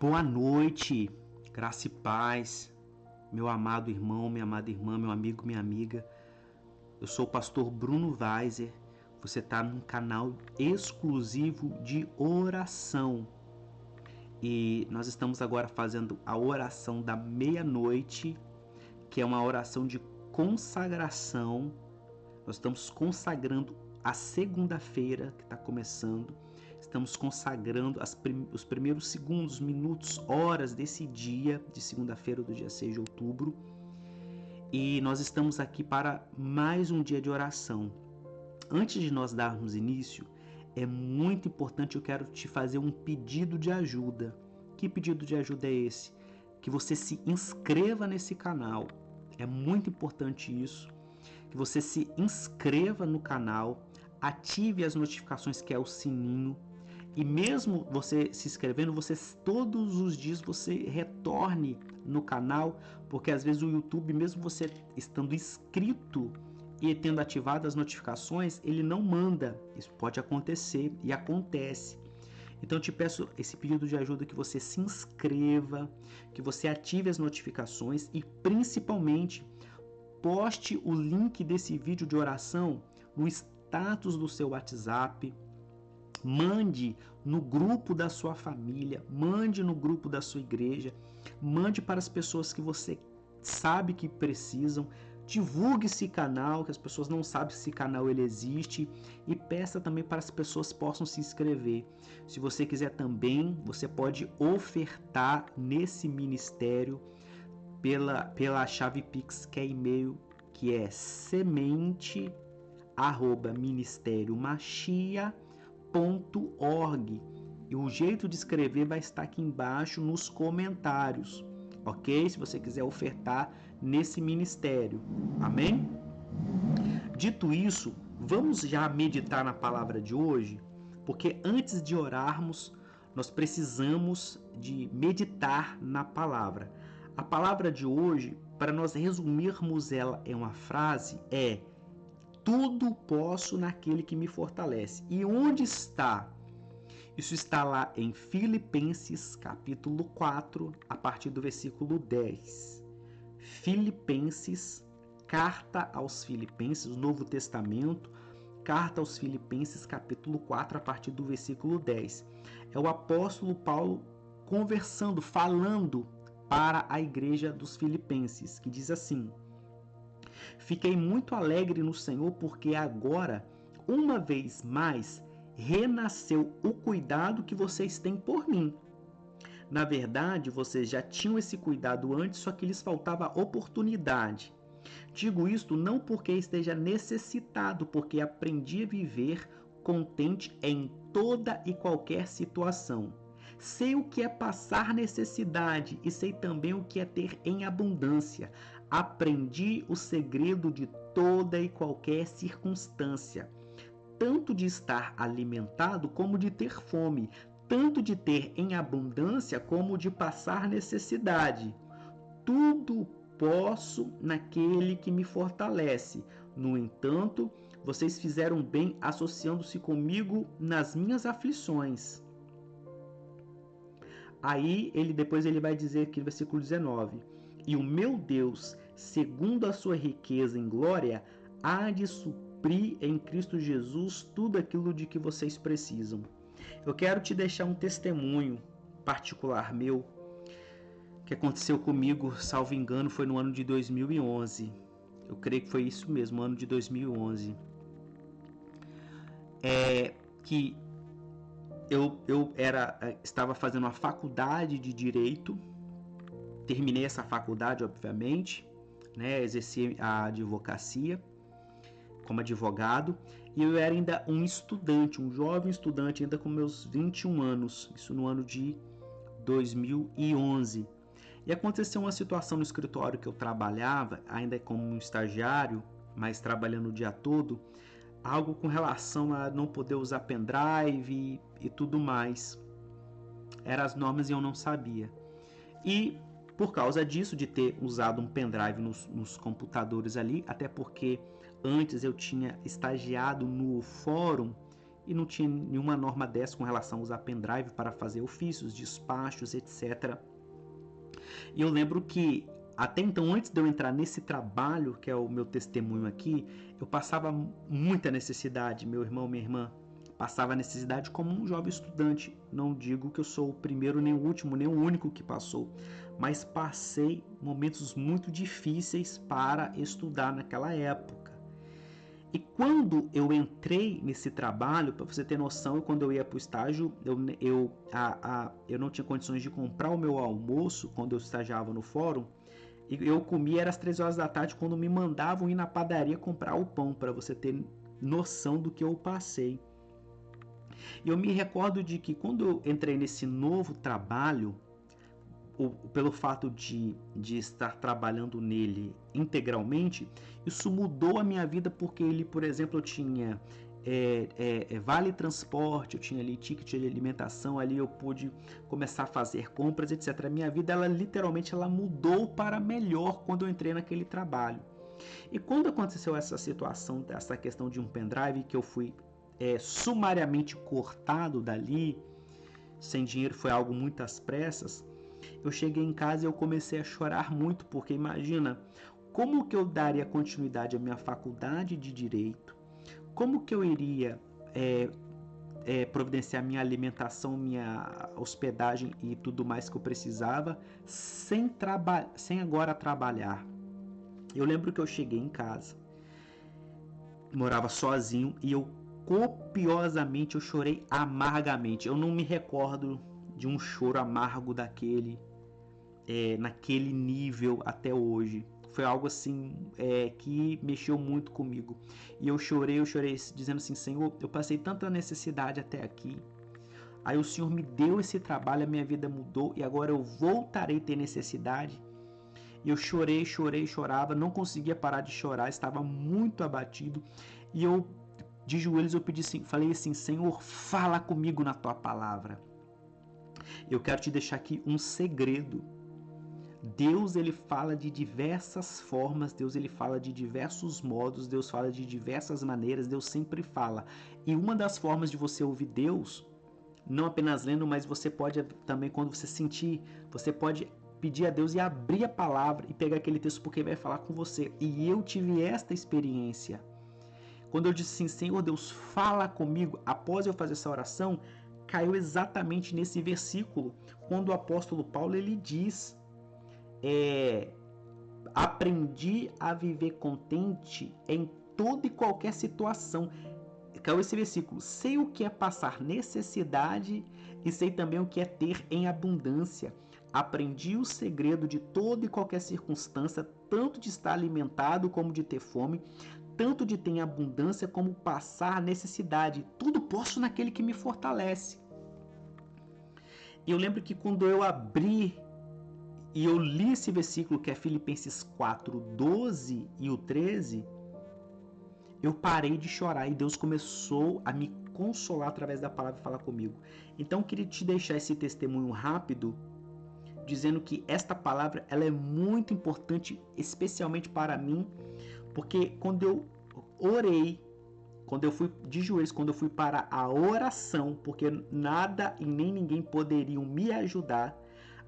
Boa noite, graça e paz, meu amado irmão, minha amada irmã, meu amigo, minha amiga. Eu sou o pastor Bruno Weiser. Você está num canal exclusivo de oração. E nós estamos agora fazendo a oração da meia-noite, que é uma oração de consagração. Nós estamos consagrando a segunda-feira que está começando. Estamos consagrando os primeiros segundos, minutos, horas desse dia de segunda-feira do dia 6 de outubro. E nós estamos aqui para mais um dia de oração. Antes de nós darmos início, é muito importante, eu quero te fazer um pedido de ajuda. Que pedido de ajuda é esse? Que você se inscreva nesse canal. É muito importante isso. Que você se inscreva no canal, ative as notificações, que é o sininho. E mesmo você se inscrevendo, você todos os dias você retorne no canal, porque às vezes o YouTube, mesmo você estando inscrito e tendo ativado as notificações, ele não manda. Isso pode acontecer e acontece. Então eu te peço esse pedido de ajuda, que você se inscreva, que você ative as notificações e principalmente poste o link desse vídeo de oração no status do seu WhatsApp. Mande no grupo da sua família, mande no grupo da sua igreja, mande para as pessoas que você sabe que precisam. Divulgue esse canal, que as pessoas não sabem se esse canal ele existe, e peça também para as pessoas possam se inscrever. Se você quiser também, você pode ofertar nesse ministério pela chave Pix, que é e-mail, que é semente@ministeriomachia.org, e o jeito de escrever vai estar aqui embaixo nos comentários, ok? Se você quiser ofertar nesse ministério, amém? Dito isso, vamos já meditar na palavra de hoje, porque antes de orarmos, nós precisamos de meditar na palavra. A palavra de hoje, para nós resumirmos ela em uma frase, é: tudo posso naquele que me fortalece. E onde está? Isso está lá em Filipenses capítulo 4, a partir do versículo 10. Filipenses, carta aos Filipenses, Novo Testamento, carta aos Filipenses capítulo 4, a partir do versículo 10. É o apóstolo Paulo conversando, falando para a igreja dos Filipenses, que diz assim: fiquei muito alegre no Senhor, porque agora, uma vez mais, renasceu o cuidado que vocês têm por mim. Na verdade, vocês já tinham esse cuidado antes, só que lhes faltava oportunidade. Digo isto não porque esteja necessitado, porque aprendi a viver contente em toda e qualquer situação. Sei o que é passar necessidade e sei também o que é ter em abundância. Aprendi o segredo de toda e qualquer circunstância, tanto de estar alimentado como de ter fome, tanto de ter em abundância como de passar necessidade. Tudo posso naquele que me fortalece. No entanto, vocês fizeram bem associando-se comigo nas minhas aflições. Aí depois ele vai dizer aqui no versículo 19: e o meu Deus, segundo a sua riqueza em glória, há de suprir em Cristo Jesus tudo aquilo de que vocês precisam. Eu quero te deixar um testemunho particular meu, que aconteceu comigo, salvo engano, foi no ano de 2011. Eu creio que foi isso mesmo, ano de 2011. Que eu estava fazendo uma faculdade de Direito, terminei essa faculdade, obviamente, né, exerci a advocacia como advogado, e eu era ainda um estudante, um jovem estudante, ainda com meus 21 anos, isso no ano de 2011. E aconteceu uma situação no escritório que eu trabalhava, ainda como um estagiário, mas trabalhando o dia todo, algo com relação a não poder usar pendrive e tudo mais. Eram as normas e eu não sabia. E por causa disso, de ter usado um pendrive nos computadores ali, até porque antes eu tinha estagiado no fórum e não tinha nenhuma norma dessa com relação a usar pendrive para fazer ofícios, despachos, etc. E eu lembro que até então, antes de eu entrar nesse trabalho, que é o meu testemunho aqui, eu passava muita necessidade, meu irmão, minha irmã, passava necessidade como um jovem estudante. Não digo que eu sou o primeiro, nem o último, nem o único que passou, mas passei momentos muito difíceis para estudar naquela época. E quando eu entrei nesse trabalho, para você ter noção, quando eu ia para o estágio, eu não tinha condições de comprar o meu almoço quando eu estagiava no fórum, e eu comia era às 3 horas da tarde quando me mandavam ir na padaria comprar o pão, para você ter noção do que eu passei. E eu me recordo de que quando eu entrei nesse novo trabalho, pelo fato de estar trabalhando nele integralmente, isso mudou a minha vida, porque ele, por exemplo, eu tinha vale transporte, eu tinha ali ticket de alimentação, ali eu pude começar a fazer compras, etc. A minha vida, ela literalmente ela mudou para melhor quando eu entrei naquele trabalho. E quando aconteceu essa situação, essa questão de um pendrive, que eu fui sumariamente cortado dali, sem dinheiro, foi algo muito às pressas, eu cheguei em casa e eu comecei a chorar muito, porque imagina, como que eu daria continuidade à minha faculdade de Direito, como que eu iria providenciar minha alimentação, minha hospedagem e tudo mais que eu precisava, sem agora trabalhar. Eu lembro que eu cheguei em casa, morava sozinho e eu copiosamente, eu chorei amargamente. Eu não me recordo de um choro amargo daquele, naquele nível até hoje. Foi algo assim que mexeu muito comigo. E eu chorei dizendo assim: Senhor, eu passei tanta necessidade até aqui. Aí o Senhor me deu esse trabalho, a minha vida mudou e agora eu voltarei a ter necessidade. E eu chorava, não conseguia parar de chorar, estava muito abatido. E eu, de joelhos, falei assim: Senhor, fala comigo na tua palavra. Eu quero te deixar aqui um segredo. Deus, ele fala de diversas formas, Deus, ele fala de diversos modos, Deus fala de diversas maneiras, Deus sempre fala. E uma das formas de você ouvir Deus, não apenas lendo, mas você pode também, quando você sentir, você pode pedir a Deus e abrir a palavra e pegar aquele texto, porque ele vai falar com você. E eu tive esta experiência. Quando eu disse assim: Senhor Deus, fala comigo, após eu fazer essa oração, caiu exatamente nesse versículo, quando o apóstolo Paulo, ele diz: aprendi a viver contente em toda e qualquer situação. Caiu esse versículo: sei o que é passar necessidade e sei também o que é ter em abundância. Aprendi o segredo de toda e qualquer circunstância, tanto de estar alimentado como de ter fome, tanto de ter em abundância como passar necessidade. Tudo posso naquele que me fortalece. E eu lembro que quando eu abri e eu li esse versículo, que é Filipenses 4, 12 e o 13, eu parei de chorar e Deus começou a me consolar através da palavra e falar comigo. Então eu queria te deixar esse testemunho rápido, dizendo que esta palavra ela é muito importante, especialmente para mim, porque quando eu orei, quando eu fui de joelhos, quando eu fui para a oração, porque nada e nem ninguém poderiam me ajudar,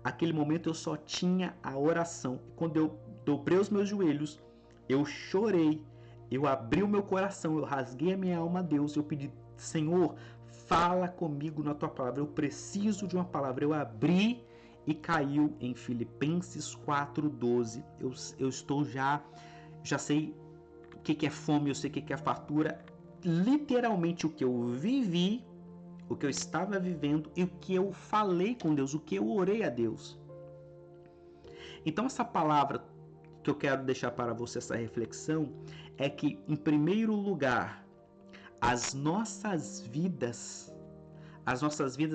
aquele momento eu só tinha a oração. Quando eu dobrei os meus joelhos, eu chorei, eu abri o meu coração, eu rasguei a minha alma a Deus, eu pedi: Senhor, fala comigo na tua palavra, eu preciso de uma palavra. Eu abri e caiu em Filipenses 4:12. Eu estou já sei o que é fome, eu sei o que é fartura. Literalmente o que eu vivi, o que eu estava vivendo e o que eu falei com Deus, o que eu orei a Deus. Então essa palavra que eu quero deixar para você, essa reflexão, é que, em primeiro lugar, as nossas vidas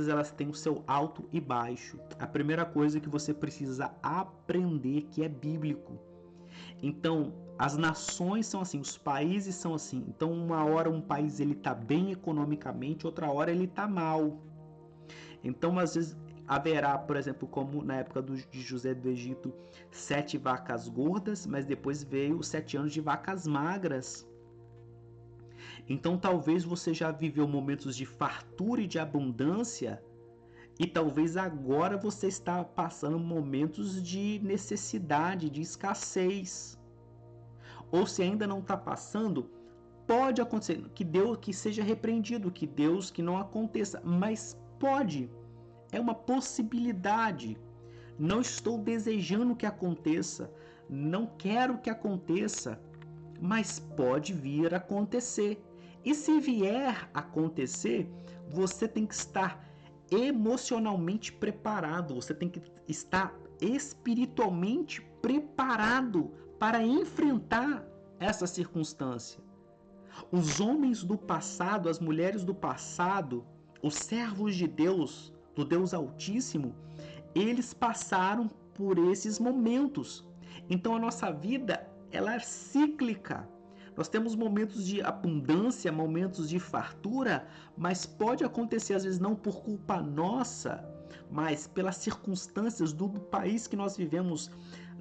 elas têm o seu alto e baixo. A primeira coisa que você precisa aprender que é bíblico. Então, as nações são assim, os países são assim. Então, uma hora um país ele tá bem economicamente, outra hora ele tá mal. Então, às vezes haverá, por exemplo, como na época de José do Egito, 7 vacas gordas, mas depois veio os 7 anos de vacas magras. Então talvez você já viveu momentos de fartura e de abundância, e talvez agora você está passando momentos de necessidade, de escassez. Ou se ainda não está passando, pode acontecer que Deus que seja repreendido, que não aconteça, mas pode. É uma possibilidade. Não estou desejando que aconteça, não quero que aconteça, mas pode vir a acontecer. E se vier a acontecer, você tem que estar emocionalmente preparado, você tem que estar espiritualmente preparado para enfrentar essa circunstância. Os homens do passado, as mulheres do passado, os servos de Deus, do Deus Altíssimo, eles passaram por esses momentos. Então a nossa vida, ela é cíclica. Nós temos momentos de abundância, momentos de fartura, mas pode acontecer às vezes não por culpa nossa, mas pelas circunstâncias do país que nós vivemos,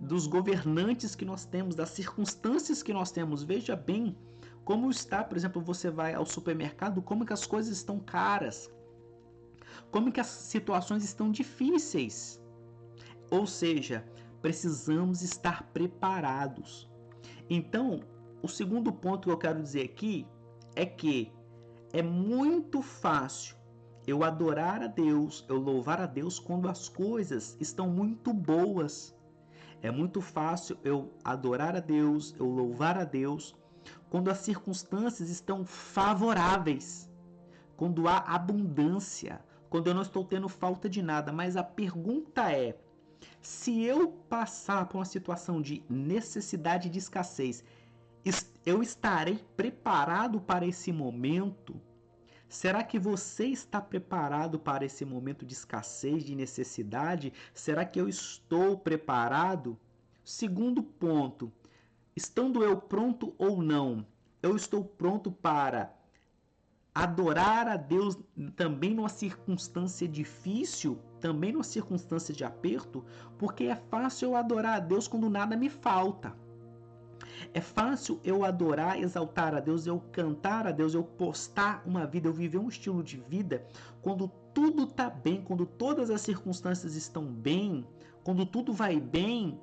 dos governantes que nós temos, das circunstâncias que nós temos. Veja bem como está, por exemplo, você vai ao supermercado, como que as coisas estão caras, como que as situações estão difíceis. Ou seja, precisamos estar preparados. Então, o segundo ponto que eu quero dizer aqui é que é muito fácil eu adorar a Deus, eu louvar a Deus quando as coisas estão muito boas. É muito fácil eu adorar a Deus, eu louvar a Deus quando as circunstâncias estão favoráveis, quando há abundância, quando eu não estou tendo falta de nada. Mas a pergunta é: se eu passar por uma situação de necessidade de escassez, eu estarei preparado para esse momento? Será que você está preparado para esse momento de escassez, de necessidade? Será que eu estou preparado? Segundo ponto, estando eu pronto ou não? Eu estou pronto para adorar a Deus também numa circunstância difícil, também numa circunstância de aperto, porque é fácil eu adorar a Deus quando nada me falta. É fácil eu adorar, exaltar a Deus, eu cantar a Deus, eu postar uma vida, eu viver um estilo de vida quando tudo está bem, quando todas as circunstâncias estão bem, quando tudo vai bem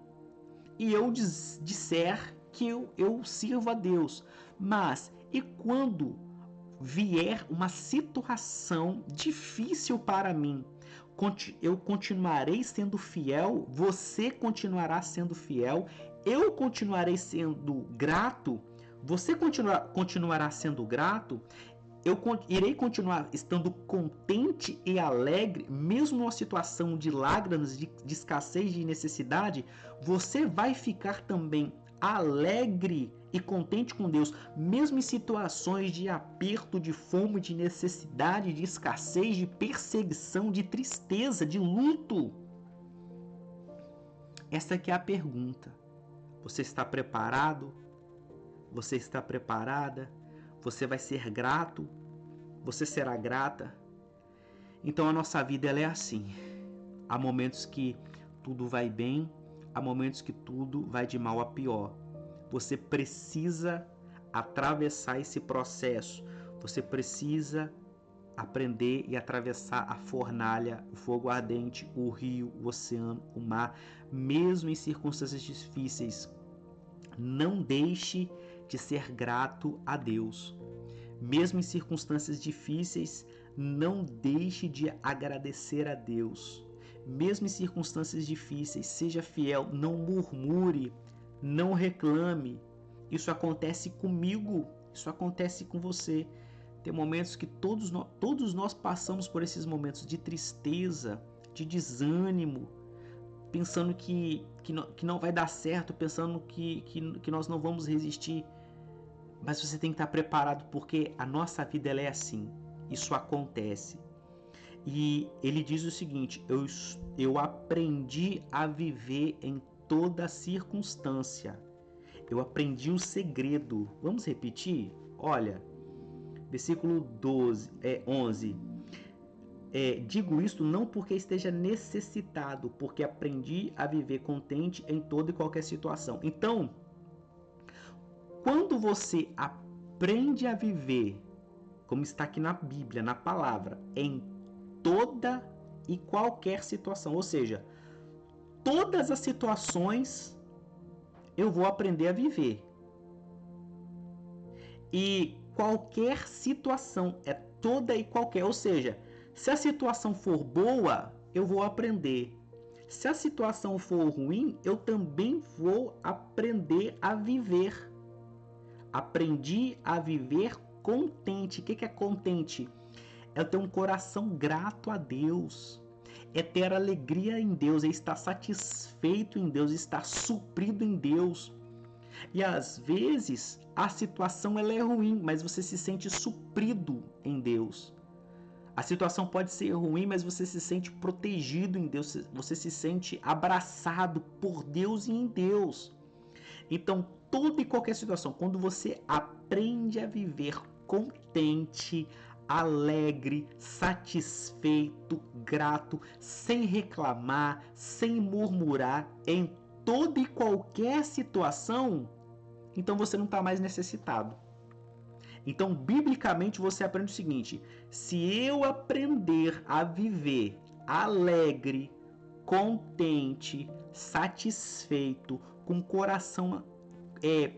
e eu disser que eu sirvo a Deus. Mas e quando vier uma situação difícil para mim, eu continuarei sendo fiel, você continuará sendo fiel, eu continuarei sendo grato, você continuará sendo grato, eu irei continuar estando contente e alegre, mesmo numa situação de lágrimas, de escassez, de necessidade, você vai ficar também alegre e contente com Deus, mesmo em situações de aperto, de fome, de necessidade, de escassez, de perseguição, de tristeza, de luto. Essa aqui é a pergunta. Você está preparado? Você está preparada? Você vai ser grato? Você será grata? Então a nossa vida ela é assim. Há momentos que tudo vai bem, há momentos que tudo vai de mal a pior. Você precisa atravessar esse processo. Você precisa aprender e atravessar a fornalha, o fogo ardente, o rio, o oceano, o mar, mesmo em circunstâncias difíceis. Não deixe de ser grato a Deus. Mesmo em circunstâncias difíceis, não deixe de agradecer a Deus. Mesmo em circunstâncias difíceis, seja fiel, não murmure, não reclame. Isso acontece comigo, isso acontece com você. Tem momentos que todos nós passamos por esses momentos de tristeza, de desânimo, pensando que não vai dar certo, pensando que nós não vamos resistir. Mas você tem que estar preparado, porque a nossa vida ela é assim. Isso acontece. E ele diz o seguinte: eu aprendi a viver em toda circunstância. Eu aprendi o segredo. Vamos repetir? Olha, versículo 11. Digo isto não porque esteja necessitado, porque aprendi a viver contente em toda e qualquer situação. Então, quando você aprende a viver, como está aqui na Bíblia, na palavra, em toda e qualquer situação, ou seja, todas as situações eu vou aprender a viver. E qualquer situação é toda e qualquer, ou seja, se a situação for boa, eu vou aprender. Se a situação for ruim, eu também vou aprender a viver. Aprendi a viver contente. O que é contente? É ter um coração grato a Deus. É ter alegria em Deus, é estar satisfeito em Deus, estar suprido em Deus. E às vezes a situação ela é ruim, mas você se sente suprido em Deus. A situação pode ser ruim, mas você se sente protegido em Deus, você se sente abraçado por Deus e em Deus. Então, toda e qualquer situação, quando você aprende a viver contente, alegre, satisfeito, grato, sem reclamar, sem murmurar, em toda e qualquer situação, então você não está mais necessitado. Então, biblicamente, você aprende o seguinte: se eu aprender a viver alegre, contente, satisfeito, com o coração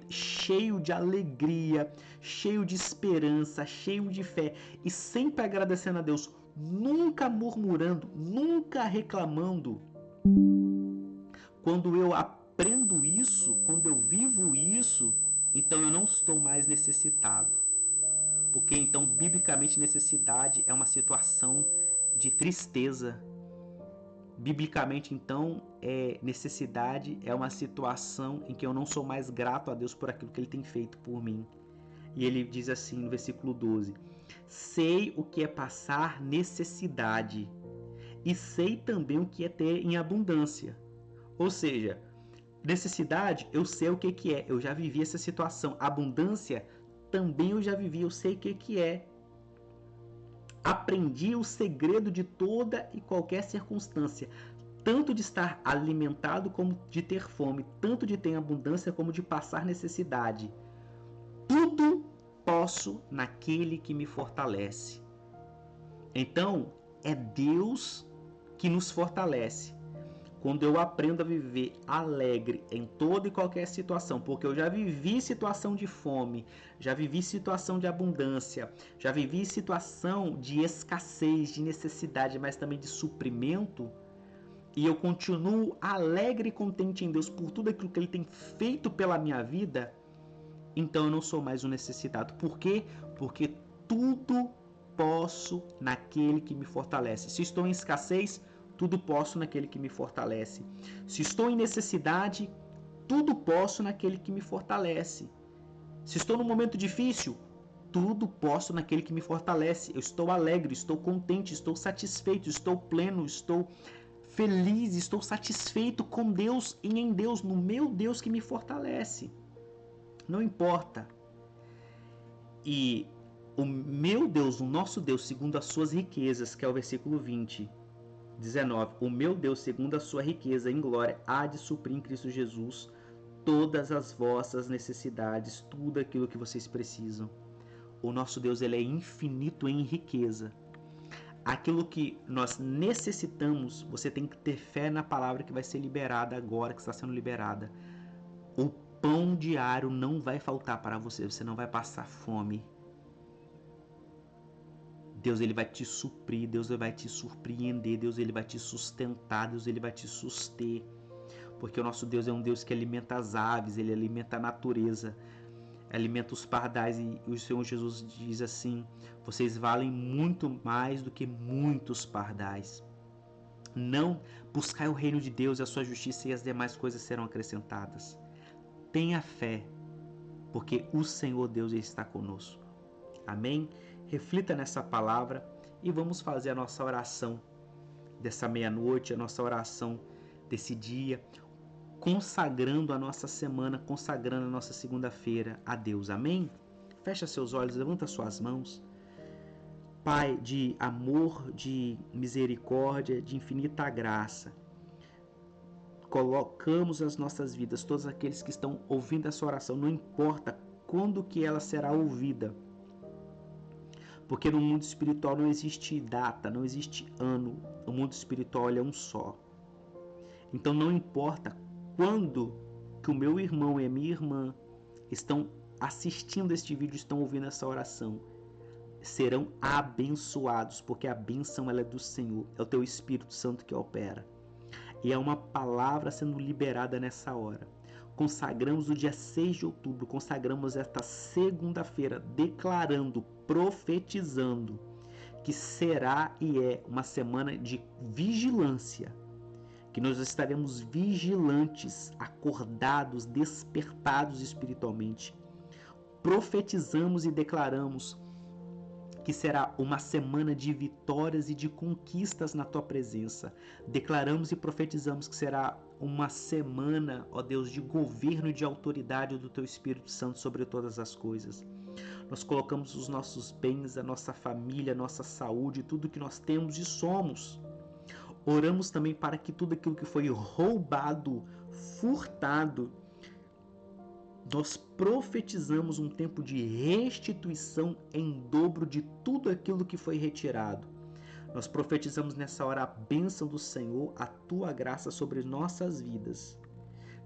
cheio de alegria, cheio de esperança, cheio de fé e sempre agradecendo a Deus, nunca murmurando, nunca reclamando, quando eu aprendo isso, quando eu vivo isso, então eu não estou mais necessitado. Porque então, biblicamente, necessidade é uma situação de tristeza. Biblicamente, então, necessidade é uma situação em que eu não sou mais grato a Deus por aquilo que Ele tem feito por mim. E ele diz assim no versículo 12: sei o que é passar necessidade e sei também o que é ter em abundância. Ou seja, necessidade, eu sei o que é, eu já vivi essa situação. Abundância, também eu já vivi, eu sei o que é. Aprendi o segredo de toda e qualquer circunstância, tanto de estar alimentado como de ter fome, tanto de ter abundância como de passar necessidade. Tudo posso naquele que me fortalece. Então, é Deus que nos fortalece. Quando eu aprendo a viver alegre em toda e qualquer situação, porque eu já vivi situação de fome, já vivi situação de abundância, já vivi situação de escassez, de necessidade, mas também de suprimento, e eu continuo alegre e contente em Deus por tudo aquilo que Ele tem feito pela minha vida, então eu não sou mais um necessitado. Por quê? Porque tudo posso naquele que me fortalece. Se estou em escassez, tudo posso naquele que me fortalece. Se estou em necessidade, tudo posso naquele que me fortalece. Se estou num momento difícil, tudo posso naquele que me fortalece. Eu estou alegre, estou contente, estou satisfeito, estou pleno, estou feliz, estou satisfeito com Deus e em Deus, no meu Deus que me fortalece. Não importa. E o meu Deus, o nosso Deus, segundo as suas riquezas, que é o versículo 20, 19, o meu Deus, segundo a sua riqueza em glória, há de suprir em Cristo Jesus todas as vossas necessidades, tudo aquilo que vocês precisam. O nosso Deus, ele é infinito em riqueza. Aquilo que nós necessitamos, você tem que ter fé na palavra que vai ser liberada agora, que está sendo liberada. O pão diário não vai faltar para você, você não vai passar fome. Deus, ele vai te suprir, Deus, ele vai te surpreender, Deus, ele vai te sustentar, Deus, ele vai te suster. Porque o nosso Deus é um Deus que alimenta as aves, ele alimenta a natureza, alimenta os pardais. E o Senhor Jesus diz assim: vocês valem muito mais do que muitos pardais. Não buscai o reino de Deus e a sua justiça, e as demais coisas serão acrescentadas. Tenha fé, porque o Senhor Deus está conosco. Amém? Reflita nessa palavra e vamos fazer a nossa oração dessa meia-noite, a nossa oração desse dia, consagrando a nossa semana, consagrando a nossa segunda-feira a Deus. Amém? Fecha seus olhos, levanta suas mãos. Pai de amor, de misericórdia, de infinita graça, colocamos as nossas vidas, todos aqueles que estão ouvindo essa oração, não importa quando que ela será ouvida. Porque no mundo espiritual não existe data, não existe ano. O mundo espiritual é um só. Então não importa quando que o meu irmão e a minha irmã estão assistindo este vídeo, estão ouvindo essa oração, serão abençoados, porque a bênção ela é do Senhor, é o teu Espírito Santo que opera. E é uma palavra sendo liberada nessa hora. Consagramos o dia 6 de outubro, consagramos esta segunda-feira, declarando, profetizando, que será e é uma semana de vigilância, que nós estaremos vigilantes, acordados, despertados espiritualmente. Profetizamos e declaramos que será uma semana de vitórias e de conquistas na tua presença. Declaramos e profetizamos que será uma semana, ó Deus, de governo e de autoridade do teu Espírito Santo sobre todas as coisas. Nós colocamos os nossos bens, a nossa família, a nossa saúde, tudo que nós temos e somos. Oramos também para que tudo aquilo que foi roubado, furtado, nós profetizamos um tempo de restituição em dobro de tudo aquilo que foi retirado. Nós profetizamos nessa hora a bênção do Senhor, a tua graça sobre nossas vidas.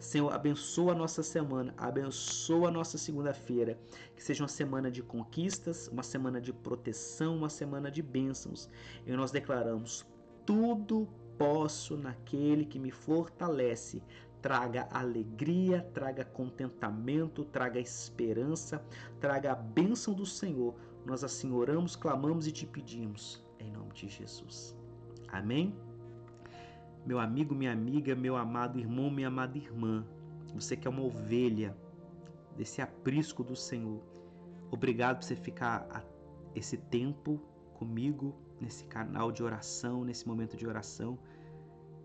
Senhor, abençoa a nossa semana, abençoa a nossa segunda-feira, que seja uma semana de conquistas, uma semana de proteção, uma semana de bênçãos. E nós declaramos: tudo posso naquele que me fortalece. Traga alegria, traga contentamento, traga esperança, traga a bênção do Senhor. Nós assim oramos, clamamos e te pedimos, em nome de Jesus. Amém? Meu amigo, minha amiga, meu amado irmão, minha amada irmã, você que é uma ovelha desse aprisco do Senhor, obrigado por você ficar esse tempo comigo nesse canal de oração, nesse momento de oração.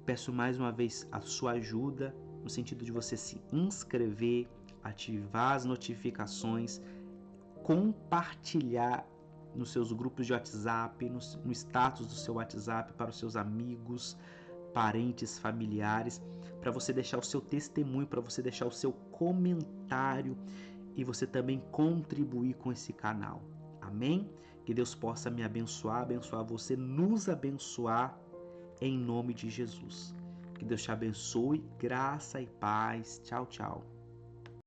Peço mais uma vez a sua ajuda, no sentido de você se inscrever, ativar as notificações, compartilhar nos seus grupos de WhatsApp, no status do seu WhatsApp para os seus amigos, parentes, familiares, para você deixar o seu testemunho, para você deixar o seu comentário e você também contribuir com esse canal. Amém? Que Deus possa me abençoar, abençoar você, nos abençoar em nome de Jesus. Que Deus te abençoe, graça e paz. Tchau, tchau.